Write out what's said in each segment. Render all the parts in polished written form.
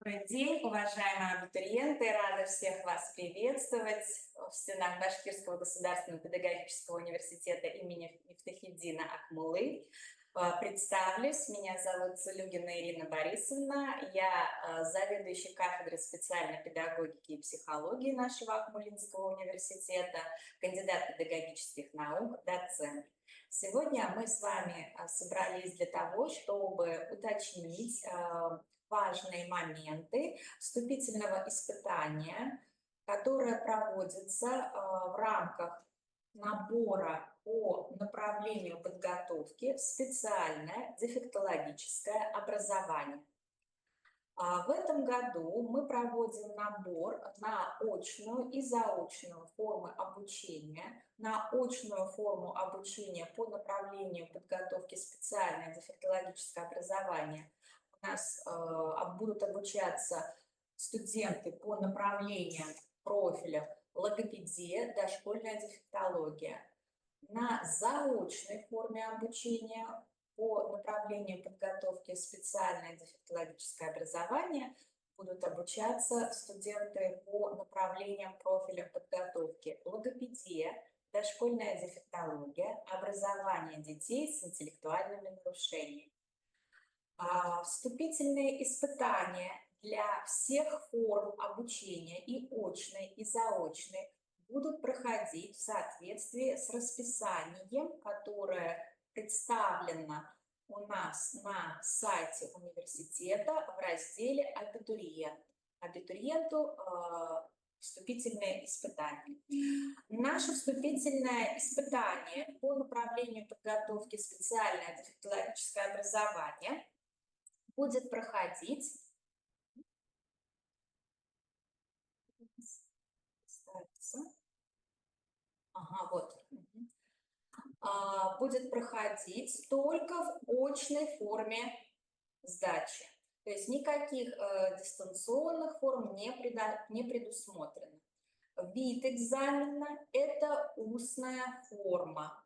Добрый день, уважаемые абитуриенты! Рада всех вас приветствовать в стенах Башкирского государственного педагогического университета имени Мифтахетдина Акмуллы. Представлюсь, меня зовут Цулюгина Ирина Борисовна, я заведующий кафедрой специальной педагогики и психологии нашего Акмуллинского университета, кандидат педагогических наук, доцент. Сегодня мы с вами собрались для того, чтобы уточнить важные моменты вступительного испытания, которое проводится в рамках набора по направлению подготовки в специальное дефектологическое образование. В этом году мы проводим набор на очную и заочную формы обучения. На очную форму обучения по направлению подготовки специальное дефектологическое образование у нас будут обучаться студенты по направлениям профиля логопедия, дошкольная дефектология. На заочной форме обучения по направлению подготовки специальное дефектологическое образование будут обучаться студенты по направлениям профиля подготовки логопедия, дошкольная дефектология, образование детей с интеллектуальными нарушениями. Вступительные испытания для всех форм обучения, и очной, и заочной, будут проходить в соответствии с расписанием, которое представлено у нас на сайте университета в разделе «Абитуриент». Абитуриенту вступительное испытание. Наше вступительное испытание по направлению подготовки специальное дефектологическое образование будет проходить будет проходить только в очной форме сдачи. То есть никаких дистанционных форм не предусмотрено. Вид экзамена – это устная форма.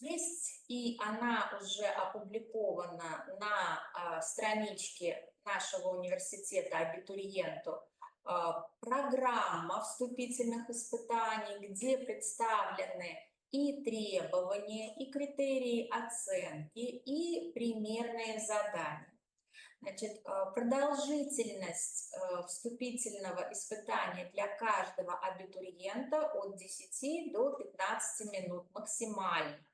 Есть, и она уже опубликована на страничке нашего университета абитуриенту, программа вступительных испытаний, где представлены и требования, и критерии оценки, и примерные задания. Значит, продолжительность вступительного испытания для каждого абитуриента от 10 до 15 минут максимально.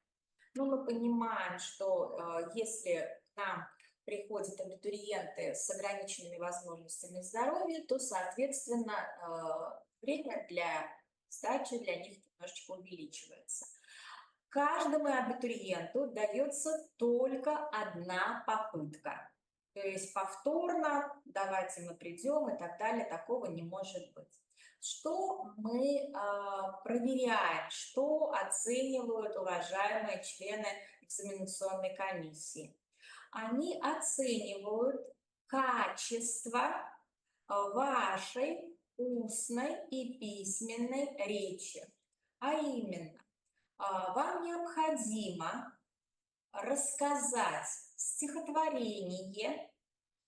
Но мы понимаем, что если к нам приходят абитуриенты с ограниченными возможностями здоровья, то, соответственно, время для сдачи для них немножечко увеличивается. Каждому абитуриенту дается только одна попытка. То есть повторно, давайте мы придем и так далее, такого не может быть. Что мы проверяем, что оценивают уважаемые члены экзаменационной комиссии? Они оценивают качество вашей устной и письменной речи. А именно, вам необходимо рассказать стихотворение,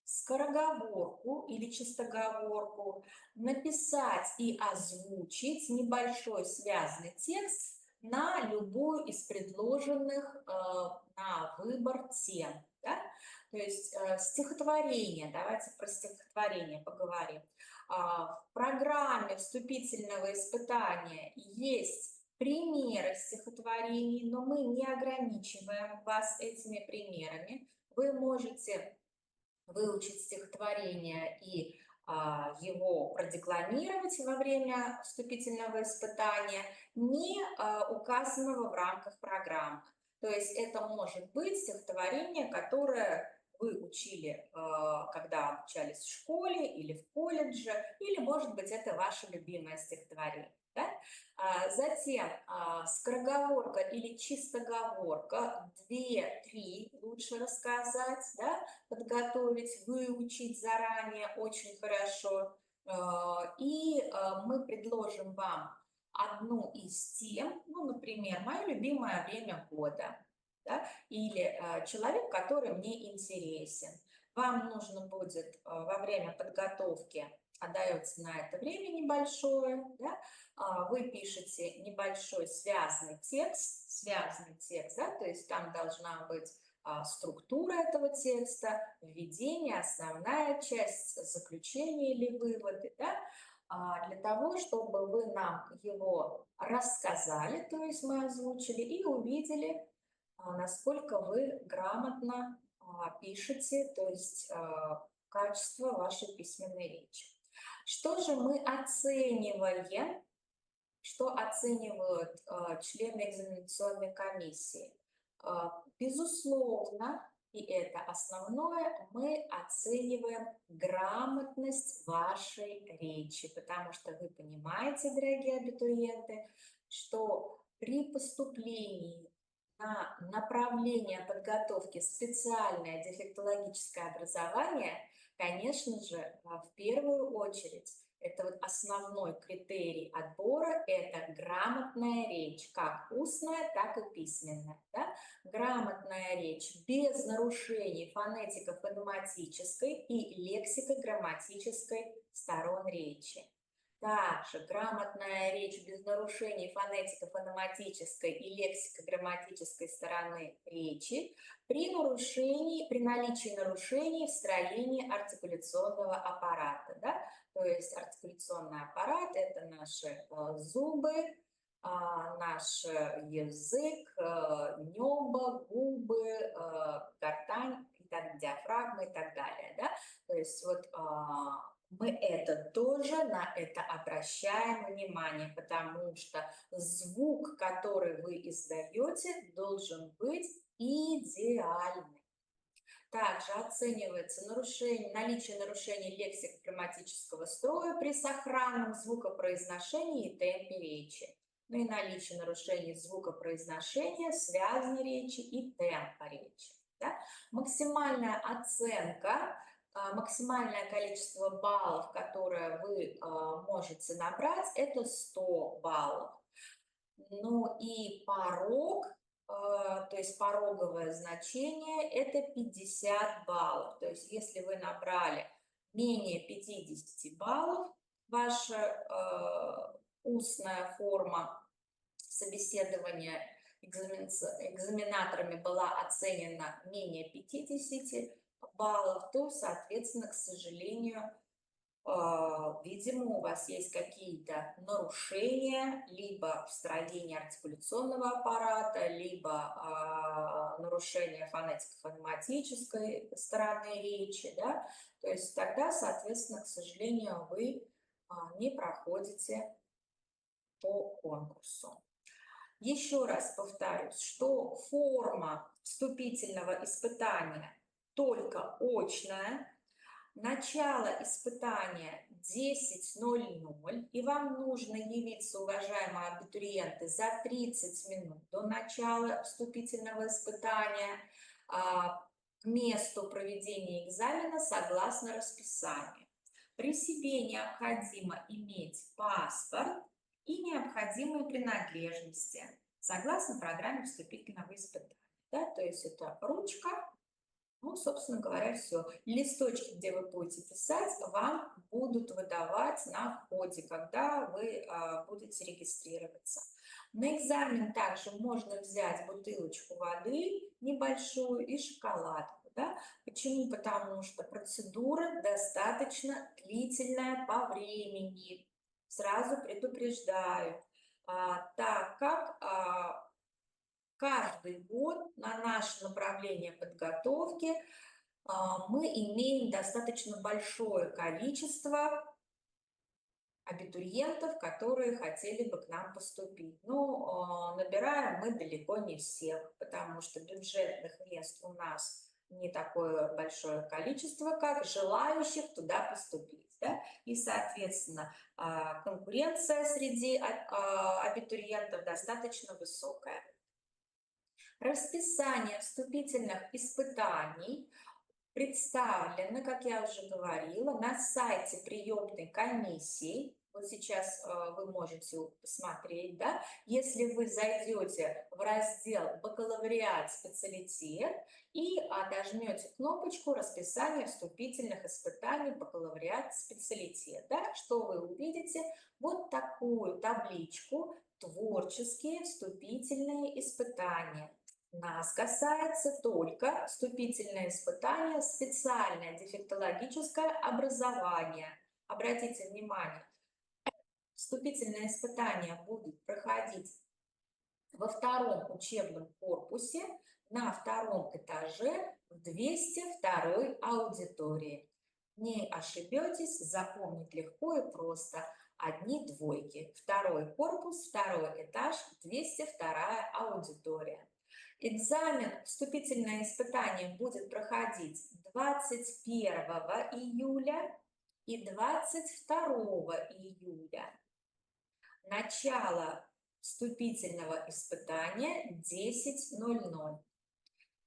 скороговорку или чистоговорку, написать и озвучить небольшой связный текст на любую из предложенных на выбор тем. Да? То есть стихотворение, давайте про стихотворение поговорим. В программе вступительного испытания есть примеры стихотворений, но мы не ограничиваем вас этими примерами. Вы можете выучить стихотворение и его продекламировать во время вступительного испытания, не указанного в рамках программы. То есть это может быть стихотворение, которое вы учили, когда обучались в школе или в колледже, или, может быть, это ваше любимое стихотворение. Да? Затем скороговорка или чистоговорка, 2-3 лучше рассказать, да? Подготовить, выучить заранее очень хорошо. И мы предложим вам одну из тем, ну, например, мое любимое время года, да? Или человек, который мне интересен. Вам нужно будет во время подготовки, отдается на это время небольшое, да, вы пишете небольшой связанный текст, да, то есть там должна быть структура этого текста, введение, основная часть, заключение или выводы, да, для того, чтобы вы нам его рассказали, то есть мы озвучили и увидели, насколько вы грамотно пишете, то есть качество вашей письменной речи. Что же мы оцениваем, что оценивают члены экзаменационной комиссии? Безусловно, и это основное, мы оцениваем грамотность вашей речи, потому что вы понимаете, дорогие абитуриенты, что при поступлении на направление подготовки специальное дефектологическое образование, конечно же, в первую очередь, это вот основной критерий отбора, это грамотная речь, как устная, так и письменная. Да? Грамотная речь без нарушений фонетико-фонематической и лексико-грамматической сторон речи. Также грамотная речь без нарушений фонетико-фонематической и лексико-грамматической стороны речи при наличии нарушений в строении артикуляционного аппарата. Да? То есть артикуляционный аппарат – это наши зубы, наш язык, небо, губы, гортань, диафрагма и так далее. Да? То есть вот мы это тоже на это обращаем внимание, потому что звук, который вы издаете, должен быть идеальный. Также оценивается наличие нарушений лексико-грамматического строя при сохранном звукопроизношении и темпе речи, ну и наличие нарушений звукопроизношения, связной речи и темпа речи. Да? Максимальная оценка, максимальное количество баллов, которое вы можете набрать, это 100 баллов. Ну и порог, то есть пороговое значение, это 50 баллов. То есть если вы набрали менее 50 баллов, ваша устная форма собеседования экзаменаторами была оценена менее 50 баллов, то, соответственно, к сожалению, видимо, у вас есть какие-то нарушения либо в строении артикуляционного аппарата, либо нарушения фонетико-фонематической стороны речи, да? То есть тогда, соответственно, к сожалению, вы не проходите по конкурсу. Еще раз повторюсь, что форма вступительного испытания только очная. Начало испытания 10:00, и вам нужно явиться, уважаемые абитуриенты, за 30 минут до начала вступительного испытания к месту проведения экзамена согласно расписанию. При себе необходимо иметь паспорт и необходимые принадлежности согласно программе вступительного испытания. Да? То есть это ручка. Ну, собственно говоря, все. Листочки, где вы будете писать, вам будут выдавать на входе, когда вы будете регистрироваться. На экзамен также можно взять бутылочку воды небольшую и шоколадку. Да? Почему? Потому что процедура достаточно длительная по времени. Сразу предупреждаю. Так как каждый год на наше направление подготовки мы имеем достаточно большое количество абитуриентов, которые хотели бы к нам поступить. Но набираем мы далеко не всех, потому что бюджетных мест у нас не такое большое количество, как желающих туда поступить. Да? И, соответственно, конкуренция среди абитуриентов достаточно высокая. Расписание вступительных испытаний представлено, как я уже говорила, на сайте приемной комиссии. вот сейчас вы можете посмотреть, да, если вы зайдете в раздел «Бакалавриат, специалитет» и нажмете кнопочку «Расписание вступительных испытаний бакалавриат, специалитет», да, что вы увидите? Вот такую табличку «Творческие вступительные испытания». Нас касается только вступительное испытание «Специальное дефектологическое образование». Обратите внимание, вступительное испытание будет проходить во втором учебном корпусе на втором этаже в 202 аудитории. Не ошибетесь, запомнить легко и просто. Одни двойки. Второй корпус, второй этаж, 202 аудитория. Экзамен, вступительное испытание будет проходить 21 июля и 22 июля. Начало вступительного испытания 10:00.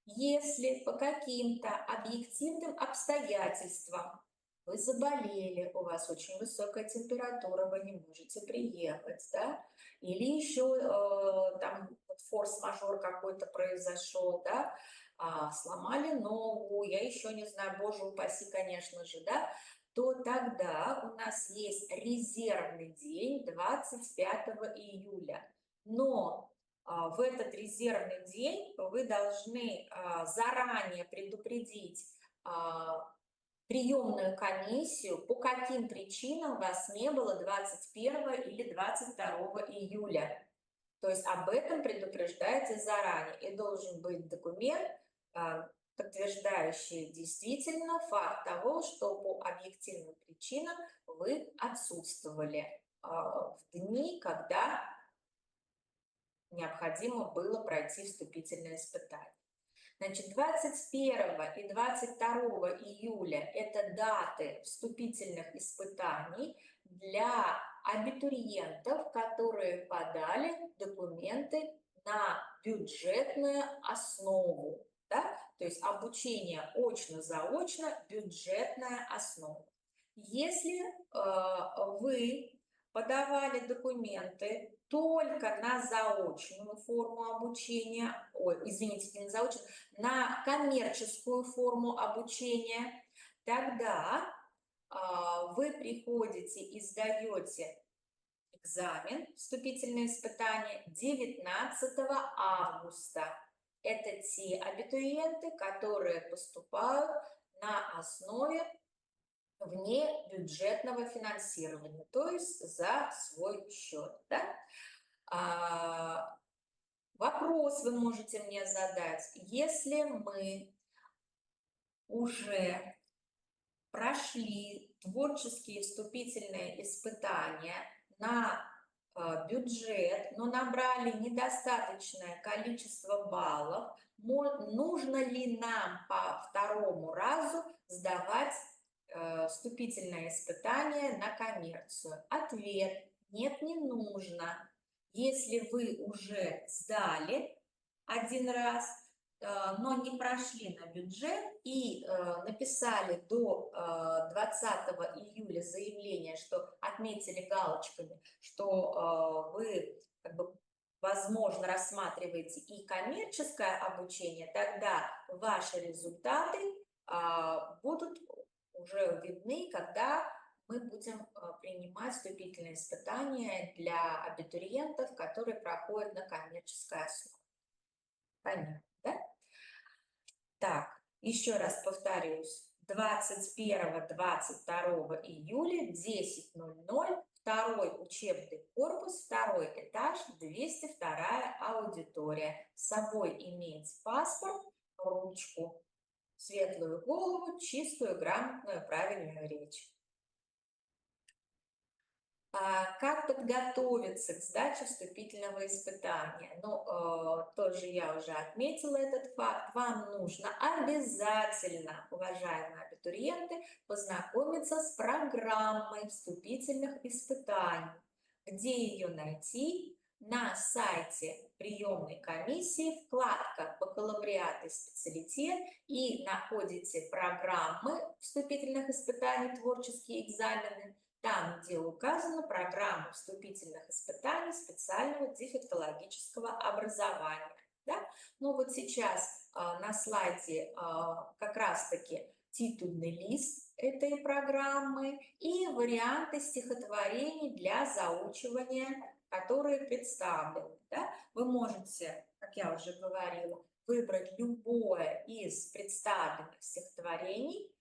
Если по каким-то объективным обстоятельствам вы заболели, у вас очень высокая температура, вы не можете приехать, да, или еще там форс-мажор какой-то произошел, да, сломали ногу, я еще не знаю, боже упаси, конечно же, да, то тогда у нас есть резервный день 25 июля. Но в этот резервный день вы должны заранее предупредить приемную комиссию, по каким причинам вас не было 21 или 22 июля. То есть об этом предупреждайте заранее. И должен быть документ, подтверждающий действительно факт того, что по объективным причинам вы отсутствовали в дни, когда необходимо было пройти вступительное испытание. Значит, 21 и 22 июля – это даты вступительных испытаний для абитуриентов, которые подали документы на бюджетную основу. Да? То есть обучение очно-заочно, бюджетная основа. Если вы подавали документы только на заочную форму обучения, извините, не на заочную, на коммерческую форму обучения, тогда вы приходите и сдаете экзамен, вступительное испытание 19 августа. Это те абитуриенты, которые поступают на основе внебюджетного финансирования, то есть за свой счет. Да? Вопрос вы можете мне задать. Если мы уже прошли творческие вступительные испытания на бюджет, но набрали недостаточное количество баллов, нужно ли нам по второму разу сдавать вступительное испытание на коммерцию? Ответ: нет, не нужно. Если вы уже сдали один раз, но не прошли на бюджет и написали до 20 июля заявление, что отметили галочками, что вы, возможно, рассматриваете и коммерческое обучение, тогда ваши результаты будут уже видны, когда мы будем принимать вступительные испытания для абитуриентов, которые проходят на коммерческой основе. Понятно, да? Так, еще раз повторюсь. 21-22 июля 10:00, второй учебный корпус, второй этаж, 202 аудитория. С собой иметь паспорт, ручку, светлую голову, чистую, грамотную, правильную речь. Как подготовиться к сдаче вступительного испытания? Тоже я уже отметила этот факт. Вам нужно обязательно, уважаемые абитуриенты, познакомиться с программой вступительных испытаний. Где ее найти? На сайте приемной комиссии, вкладка «Бакалавриат и специалитет», и находите программы вступительных испытаний, творческие экзамены. там, где указана программа вступительных испытаний специального дефектологического образования. Да? Ну вот сейчас на слайде как раз-таки титульный лист этой программы и варианты стихотворений для заучивания, которые представлены. Да? Вы можете, как я уже говорила, выбрать любое из представленных стихотворений,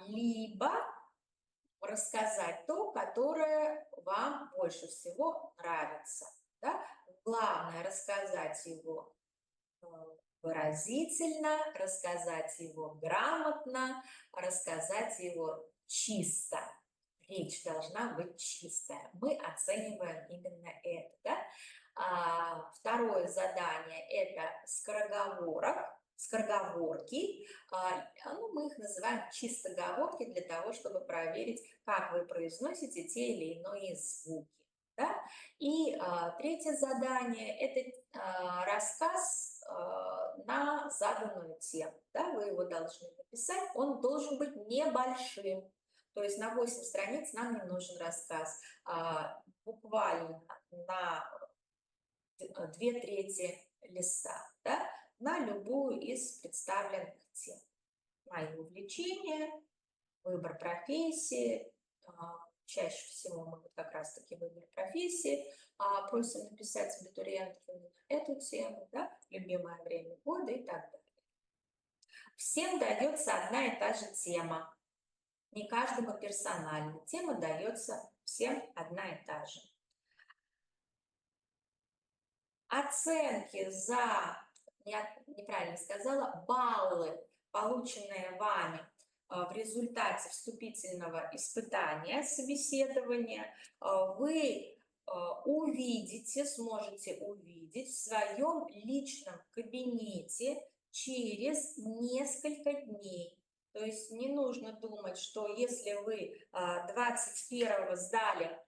либо рассказать то, которое вам больше всего нравится. Да? Главное рассказать его выразительно, рассказать его грамотно, рассказать его чисто. Речь должна быть чистая. Мы оцениваем именно это. Да? Второе задание – это скороговорки. Ну, мы их называем чистоговорки для того, чтобы проверить, как вы произносите те или иные звуки. Да? И третье задание – это рассказ на заданную тему. Да? Вы его должны написать, он должен быть небольшим. То есть на 8 страниц нам не нужен рассказ, буквально на 2/3 листа, да? На любую из представленных тем. Мои увлечения, выбор профессии, чаще всего мы как раз-таки выбор профессии, просим написать абитуриентов эту тему, да? Любимое время года и так далее. Всем дается одна и та же тема. Не каждому персонально. Тема дается всем одна и та же. Оценки за, я неправильно сказала, баллы, полученные вами в результате вступительного испытания, собеседования, вы сможете увидеть в своем личном кабинете через несколько дней. То есть не нужно думать, что если вы 21-го сдали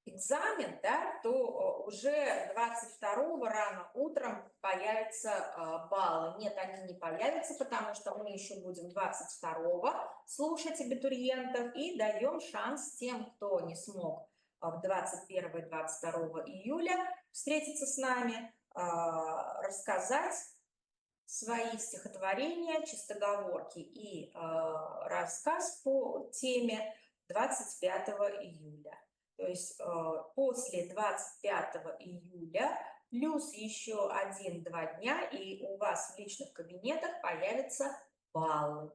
экзамен, да, то уже 22-го рано утром появятся баллы. Нет, они не появятся, потому что мы еще будем 22-го слушать абитуриентов и даем шанс тем, кто не смог в 21 и 22 июля встретиться с нами, рассказать свои стихотворения, чистоговорки и рассказ по теме 25 июля. То есть после 25 июля плюс еще 1-2 дня, и у вас в личных кабинетах появятся баллы.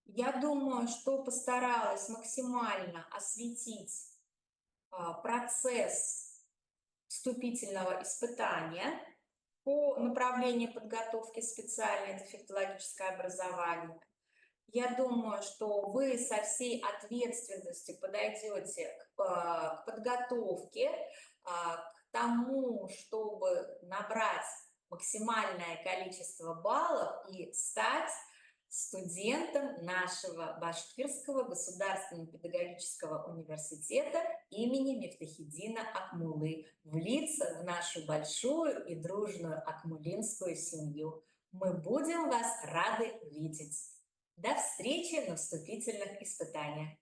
Я думаю, что постаралась максимально осветить процесс вступительного испытания по направлению подготовки специальное дефектологическое образование. Я думаю, что вы со всей ответственностью подойдете к подготовке, к тому, чтобы набрать максимальное количество баллов и стать студентом нашего Башкирского государственного педагогического университета имени Мифтахиддина Акмуллы, влиться в нашу большую и дружную акмулинскую семью. Мы будем вас рады видеть. До встречи на вступительных испытаниях.